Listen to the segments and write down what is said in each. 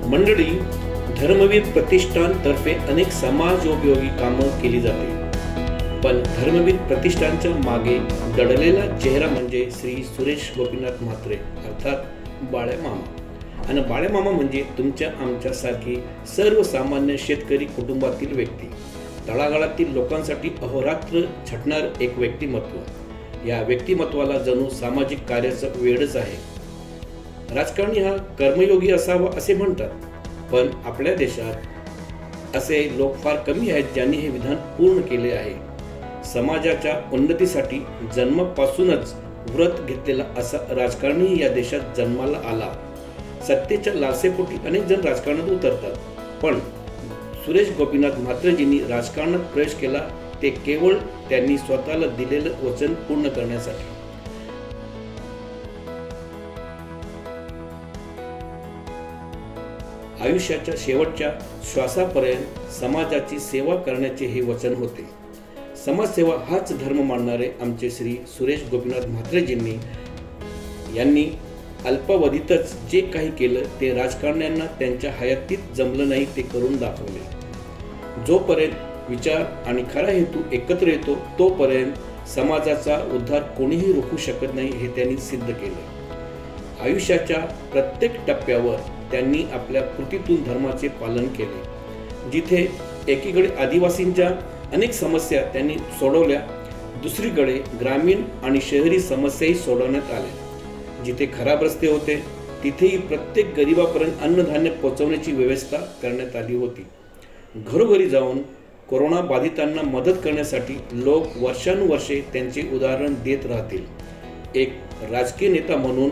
मंडळी, धर्मवीर प्रतिष्ठान तर्फे अनेक समाजोपयोगी कामं केली जाते, पण धर्मवीर प्रतिष्ठानच्या मागे दडलेला चेहरा म्हणजे श्री सुरेश गोपीनाथ म्हात्रे अर्थात बाळ्या मामा। आणि बाळ्या मामा म्हणजे तुमच्या आमच्यासारखी सर्वसामान्य शेतकरी कुटुंबातील व्यक्ती, तळागाळातील लोकांसाठी अहोरात्र झटणार एक व्यक्तिमत्व। या व्यक्तिमत्वाला जणू सामाजिक कार्याचं वेडच आहे। राजकारणी हा कर्मयोगी असावा असे म्हणतात, पण आपल्या देशात असे लोक फार कमी आहेत ज्यांनी हे विधान पूर्ण केले आहे। समाजाच्या उन्नतीसाठी जन्मापासूनच व्रत घेतलेला असा राजकारणी या देशात जन्माला आला। सत्तेच्या लालसेपोटी अनेक जण राजकारणात उतरतात, पण सुरेश गोपीनाथ म्हात्रेजींनी राजकारणात प्रवेश केला ते केवळ त्यांनी स्वतःला दिलेलं वचन पूर्ण करण्यासाठी। आयुष्याच्या शेवटच्या श्वासापर्यंत समाजाची सेवा करण्याचे हे वचन होते। समाजसेवा हाच धर्म मानणारे आमचे श्री सुरेश गोपीनाथ म्हात्रेजींनी यांनी अल्पावधीतच जे काही केलं ते राजकारण्यांना त्यांच्या हयातीत जमलं नाही ते करून दाखवले। जोपर्यंत विचार आणि खरा हेतू एकत्र येतो तोपर्यंत समाजाचा उद्धार कोणीही रोखू शकत नाही हे त्यांनी सिद्ध केले। आयुष्याच्या प्रत्येक टप्प्यावर त्यांनी आपल्या कृतीतून धर्माचे पालन केले। जिथे एकीकडे आदिवासींच्या अनेक समस्या त्यांनी सोडवल्या, दुसरीकडे ग्रामीण आणि शहरी समस्याही सोडवण्यात आल्या। जिथे खराब रस्ते होते तिथेही प्रत्येक गरीबापर्यंत अन्नधान्य पोहोचवण्याची व्यवस्था करण्यात आली होती। घरोघरी जाऊन कोरोना बाधितांना मदत करण्यासाठी लोक वर्षानुवर्षे त्यांचे उदाहरण देत राहतील। एक राजकीय नेता म्हणून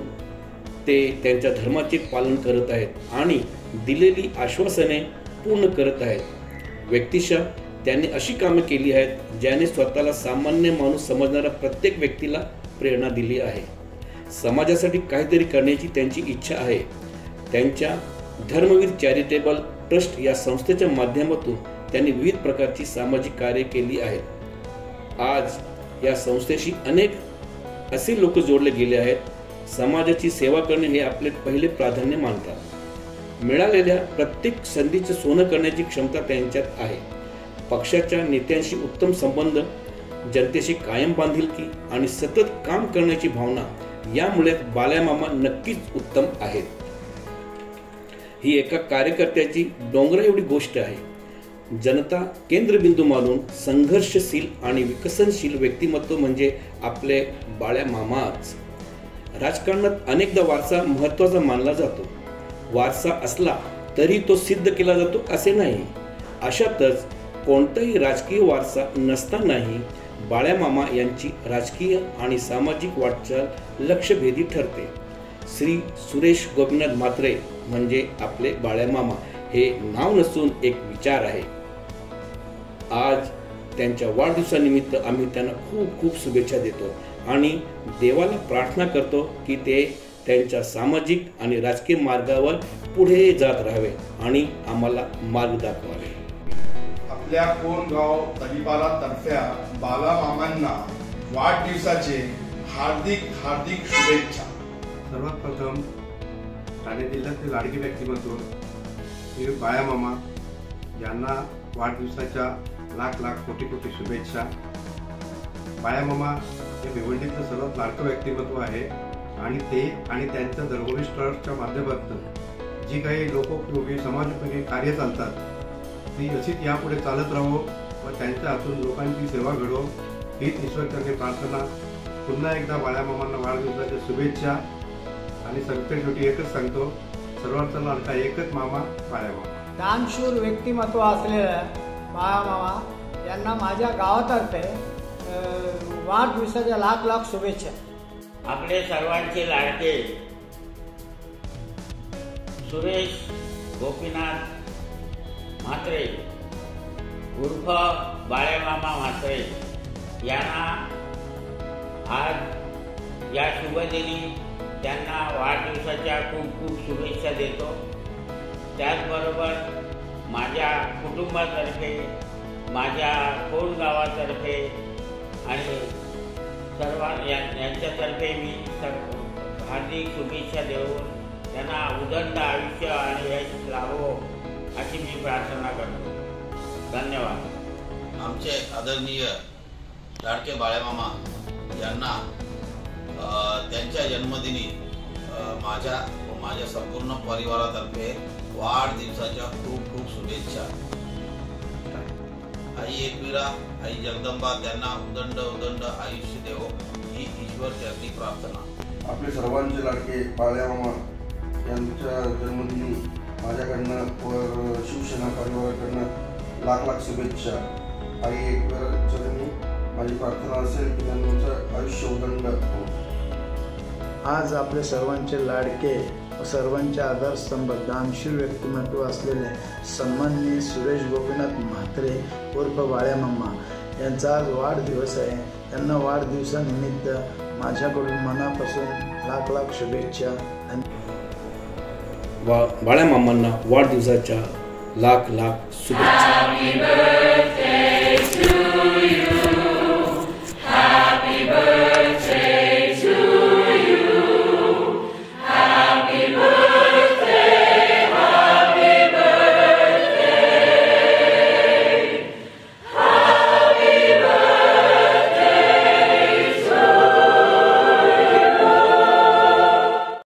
ते त्यांच्या धर्माचे पालन करत आहेत आणि दिलेली आश्वासने पूर्ण करत आहेत। व्यक्तिशः त्यांनी अशी कामे केली आहेत ज्याने स्वतःला सामान्य माणूस समजणाऱ्या प्रत्येक व्यक्तीला प्रेरणा दिली आहे। समाजासाठी काहीतरी करण्याची त्यांची इच्छा आहे। त्यांच्या धर्मवीर चॅरिटेबल ट्रस्ट या संस्थेच्या माध्यमातून त्यांनी विविध प्रकारची सामाजिक कार्य केली आहेत। आज या संस्थेशी अनेक असे लोक जोडले गेले आहेत। समाजाची सेवा करणे हे आपले पहिले प्राधान्य मानतात। मिळालेल्या प्रत्येक संधीचे सोनं करण्याची क्षमता त्यांच्यात आहे। पक्षाच्या नेत्यांशी उत्तम संबंध, जनतेशी कायम बांधिलकी आणि सतत काम करण्याची भावना यामुळे बाळ्या मामा नक्कीच उत्तम आहेत। ही एका कार्यकर्त्याची डोंगरा एवढी गोष्ट आहे। जनता केंद्रबिंदू मानून संघर्षशील आणि विकसनशील व्यक्तिमत्व म्हणजे आपले बाळ्या मामाच। राजकारणात अनेकदा वारसा महत्त्वाचा मानला जातो। वारसा असला तरी तो सिद्ध केला जातो असे नाही। अशातच कोणताही राजकीय वारसा नसतानाही बाळ्या मामा यांची राजकीय आणि सामाजिक वाटचाल लक्षभेदी ठरते। श्री सुरेश गोपीनाथ म्हात्रे म्हणजे आपले बाळ्या मामा हे नाव नसून एक विचार आहे। आज त्यांच्या वाढदिवसानिमित्त आम्ही त्यांना खूप खूप शुभेच्छा देतो आणि देवाला प्रार्थना करतो की ते त्यांच्या सामाजिक आणि राजकीय मार्गावर पुढे जात राहावे आणि आम्हाला मार्ग दाखवावे। आपल्या कोंडगाव तळीपाला तर्फे बाला मामांना वाढदिवसाचे हार्दिक हार्दिक शुभेच्छा। सर्वात प्रथम ठाणे जिल्ह्यातील लाडकी व्यक्तिमत्व श्री बाळ्या मामा यांना वाढदिवसाच्या लाख लाख कोटी कोटी शुभेच्छा। बाळ्या मामा हे भिवंडीतलं सर्वात लाडकं व्यक्तिमत्व आहे आणि ते आणि त्यांच्या धर्मवीर ट्रस्टच्या माध्यमातून जी काही लोकोपयोगी समाजोपयोगी कार्य चालतात ती अशीच यापुढे चालत राहो व त्यांच्या हातून लोकांची सेवा घडो हीच ईश्वरचरणी प्रार्थना। पुन्हा एकदा बाळ्या मामांना वाढदिवसाच्या शुभेच्छा आणि सगळ्या शेवटी एकच सांगतो, सर्वांचा लाडका एकच मामा बाळ्या मामा। दानशूर व्यक्तिमत्व असलेल्या बाळा मामा यांना माझ्या गावातर्फे वाढदिवसाच्या लाख लाख शुभेच्छा। आपले सर्वांचे लाडके सुरेश गोपीनाथ म्हात्रे उर्फ बाळ्या मामा म्हात्रे यांना आज या शुभदिनी त्यांना वाढदिवसाच्या खूप खूप शुभेच्छा देतो। त्याचबरोबर माझ्या कुटुंबातर्फे, माझ्या कोण गावातर्फे आणि सर्व यांच्यातर्फे मी हार्दिक शुभेच्छा देऊन त्यांना उदंड आयुष्य आणि यश लाभो अशी मी प्रार्थना करतो. धन्यवाद. आमचे आदरणीय लाडके बाळेमामा यांना त्यांच्या जन्मदिनी माझ्या व माझ्या संपूर्ण परिवारातर्फे वाढदिवसाच्या खूप खूप शुभेच्छा. आई एकविरा, आई जगदंबा त्यांना उदंड उदंड आयुष्य देवो ही ईश्वर चरणी प्रार्थना. आपले सर्वांचे लाडके बाळेमामा यांच्या जन्मदिनी माझ्याकडनं व शिवसेना परिवाराकडनं लाख लाख शुभेच्छा. आई एकविरा चरणी माझी प्रार्थना असेल की त्यांचं आयुष्य उदंड हो. आज आपले सर्वांचे लाडके व सर्वांचे आधारस्तंभ दानशील व्यक्तिमत्व असलेले सन्माननीय सुरेश गोपीनाथ म्हात्रे उर्फ बाळेमामा यांचा आज वाढदिवस आहे. त्यांना वाढदिवसानिमित्त माझ्याकडून मनापासून लाख लाख शुभेच्छा. बाळ्यामामांना वाढदिवसाच्या लाख लाख शुभेच्छा.